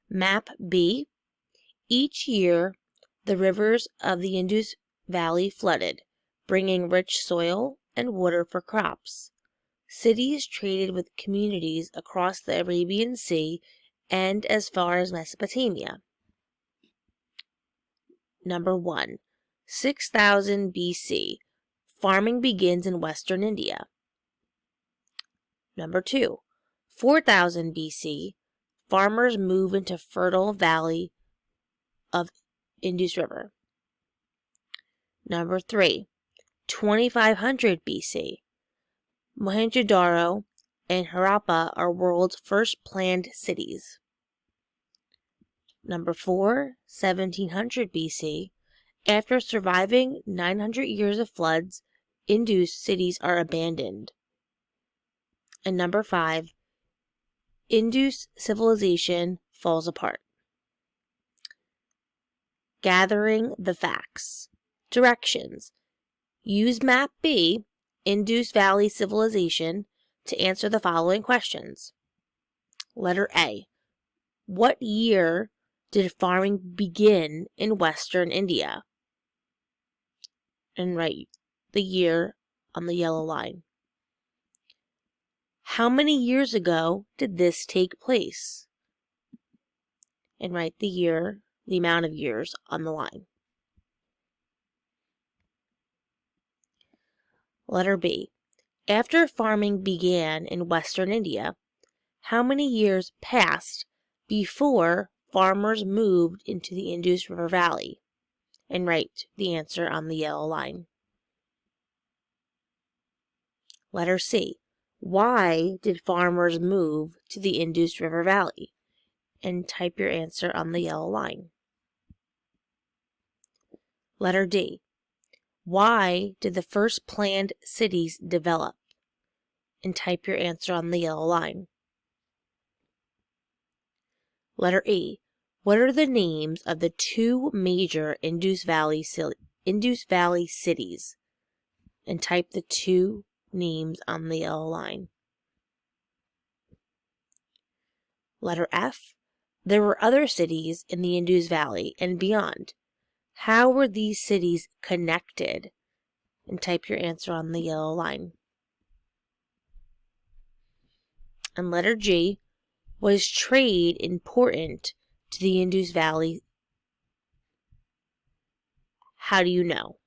Map B. Each year, the rivers of the Indus Valley flooded, bringing rich soil and water for crops. Cities traded with communities across the Arabian Sea and as far as Mesopotamia. Number 1. 6000 BC. Farming begins in western India. Number 2. 4000 BC. Farmers move into fertile valley of Indus River. Number 3. 2500 BC. Mohenjo-daro and Harappa are world's first planned cities. Number 4. 1700 BC. After surviving 900 years of floods, Indus cities are abandoned. And number 5. Indus civilization falls apart. Gathering the facts. Directions. Use Map B, Indus Valley Civilization, to answer the following questions. Letter A. What year did farming begin in western India? And write the year on the yellow line. How many years ago did this take place? And write the year, the amount of years on the line. Letter B. After farming began in western India, how many years passed before farmers moved into the Indus River Valley? And write the answer on the yellow line. Letter C. Why did farmers move to the Indus River Valley? And type your answer on the yellow line. Letter D. Why did the first planned cities develop? And type your answer on the yellow line. Letter E. What are the names of the two major Indus Valley cities? And type the two names on the yellow line. Letter F. There were other cities in the Indus Valley and beyond. How were these cities connected? And type your answer on the yellow line. And letter G. Was trade important to the Indus Valley? How do you know?